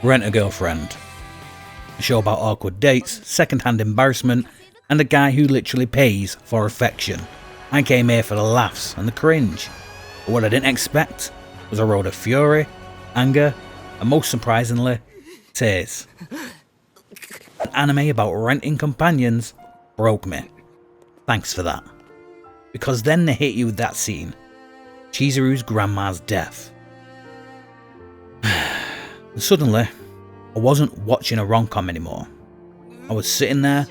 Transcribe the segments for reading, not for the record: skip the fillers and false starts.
Rent a Girlfriend. A show about awkward dates, second-hand embarrassment, and a guy who literally pays for affection. I came here for the laughs and the cringe, but what I didn't expect was a road of fury, anger, and most surprisingly, tears. An anime about renting companions broke me. Thanks for that. Because then they hit you with that scene, Chizuru's grandma's death. And suddenly, I wasn't watching a rom-com anymore. I was sitting there,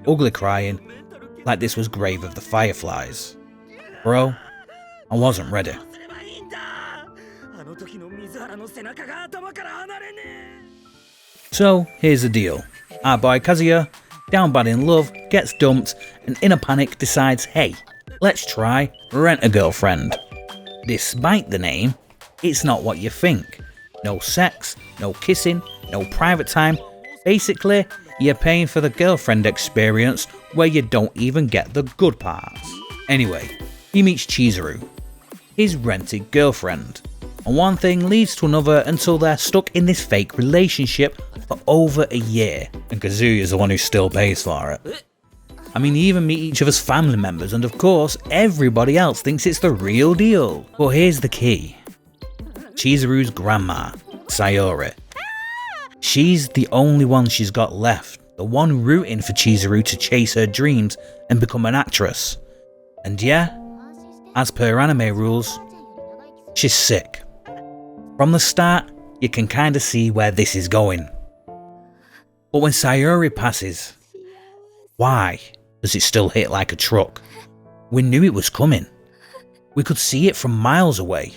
ugly crying, like this was Grave of the Fireflies. Bro, I wasn't ready. So, here's the deal. Our boy Kazuya, down bad in love, gets dumped, and in a panic decides, hey, let's try Rent a Girlfriend. Despite the name, it's not what you think. No sex, no kissing, no private time. Basically, you're paying for the girlfriend experience where you don't even get the good parts. Anyway, he meets Chizuru, his rented girlfriend, and one thing leads to another until they're stuck in this fake relationship for over a year, and Kazuya is the one who still pays for it. I mean, they even meet each other's family members, and of course, everybody else thinks it's the real deal. But here's the key. Chizuru's grandma, Sayori. She's the only one she's got left, the one rooting for Chizuru to chase her dreams and become an actress. And yeah, as per anime rules, she's sick. From the start, you can kinda see where this is going. But when Sayori passes, why does it still hit like a truck? We knew it was coming. We could see it from miles away.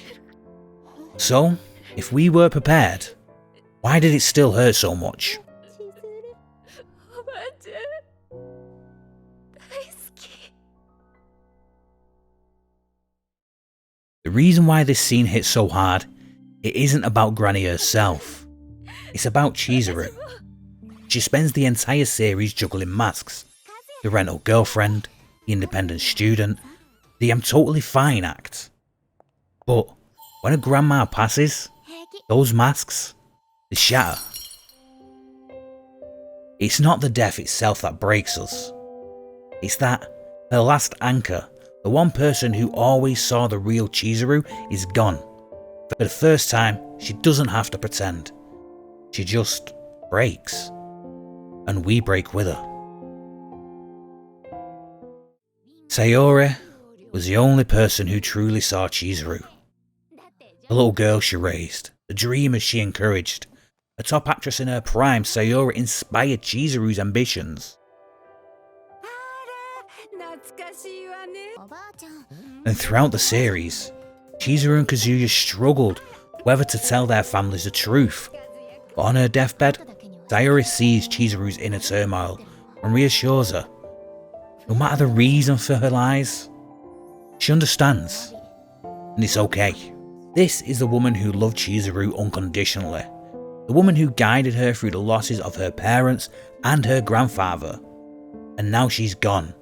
So, if we were prepared, why did it still hurt so much? The reason why this scene hits so hard, it isn't about Granny herself. It's about Chizuru. She spends the entire series juggling masks. The rental girlfriend, the independent student, the I'm totally fine act. But when a grandma passes, those masks, they shatter. It's not the death itself that breaks us. It's that her last anchor, the one person who always saw the real Chizuru, is gone. For the first time, she doesn't have to pretend. She just breaks. And we break with her. Sayori was the only person who truly saw Chizuru. The little girl she raised, the dreamers she encouraged. A top actress in her prime, Sayori inspired Chizuru's ambitions. And throughout the series, Chizuru and Kazuya struggled whether to tell their families the truth. But on her deathbed, Sayori sees Chizuru's inner turmoil and reassures her. No matter the reason for her lies, she understands, and it's okay. This is the woman who loved Chizuru unconditionally, the woman who guided her through the losses of her parents and her grandfather, and now she's gone.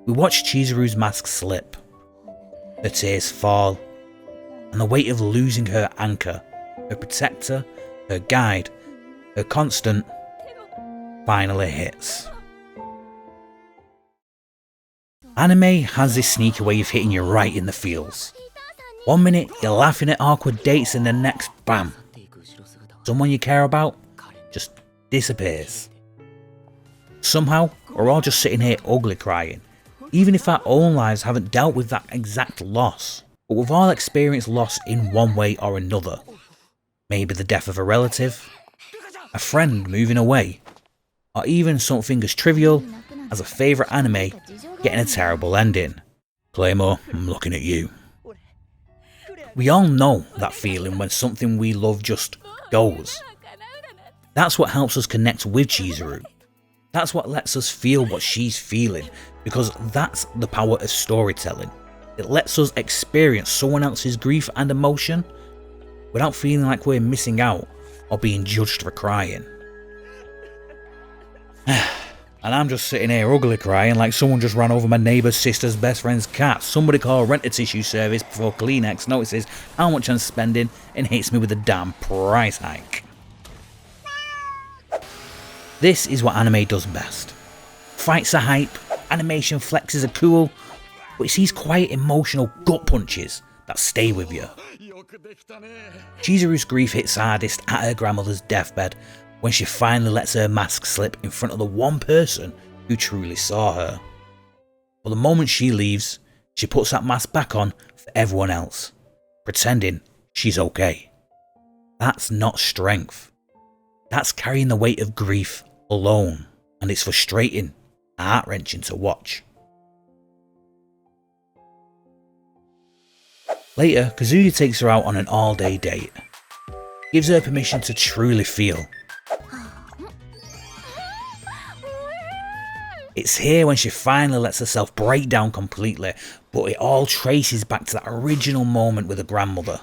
We watch Chizuru's mask slip, her tears fall, and the weight of losing her anchor, her protector, her guide, her constant, finally hits. Anime has this sneaky way of hitting you right in the feels. One minute you're laughing at awkward dates and the next, bam, someone you care about just disappears. Somehow we're all just sitting here ugly crying, even if our own lives haven't dealt with that exact loss. But we've all experienced loss in one way or another. Maybe the death of a relative, a friend moving away, or even something as trivial as a favourite anime getting a terrible ending. Claymore, I'm looking at you. We all know that feeling when something we love just goes. That's what helps us connect with Chizuru. That's what lets us feel what she's feeling, because that's the power of storytelling. It lets us experience someone else's grief and emotion without feeling like we're missing out or being judged for crying. And I'm just sitting here ugly crying like someone just ran over my neighbour's sister's best friend's cat. Somebody call rent-a-tissue service before Kleenex notices how much I'm spending and hits me with a damn price hike. This is what anime does best. Fights are hype, animation flexes are cool, but it's these quiet emotional gut punches that stay with you. Chizuru's grief hits hardest at her grandmother's deathbed when she finally lets her mask slip in front of the one person who truly saw her. But the moment she leaves, she puts that mask back on for everyone else, pretending she's okay. That's not strength. That's carrying the weight of grief alone, and it's frustrating and heart-wrenching to watch. Later, Kazuya takes her out on an all-day date. Gives her permission to truly feel. It's here when she finally lets herself break down completely, but it all traces back to that original moment with her grandmother.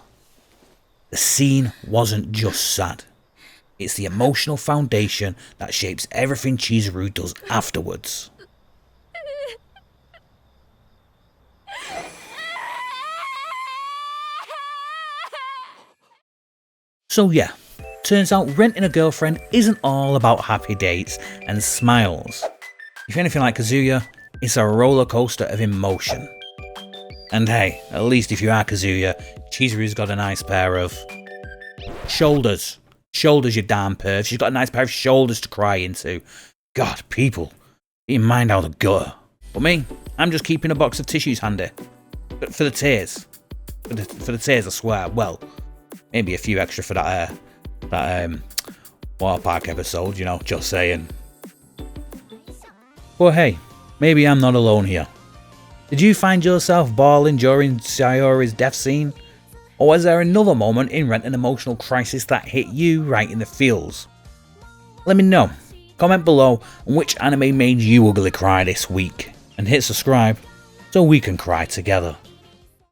The scene wasn't just sad. It's the emotional foundation that shapes everything Chizuru does afterwards. So yeah, turns out renting a girlfriend isn't all about happy dates and smiles. If you're anything like Kazuya, it's a roller coaster of emotion. And hey, at least if you are Kazuya, Chizuru's got a nice pair of shoulders. Shoulders, you damn perv. She's got a nice pair of shoulders to cry into. God, people, you mind out the gutter. But me, I'm just keeping a box of tissues handy. But for the tears. For the tears, I swear. Well, maybe a few extra for that water park episode, you know, just saying. But hey, maybe I'm not alone here. Did you find yourself bawling during Sayori's death scene? Or was there another moment in Rent an Emotional Crisis that hit you right in the feels? Let me know. Comment below on which anime made you ugly cry this week. And hit subscribe so we can cry together.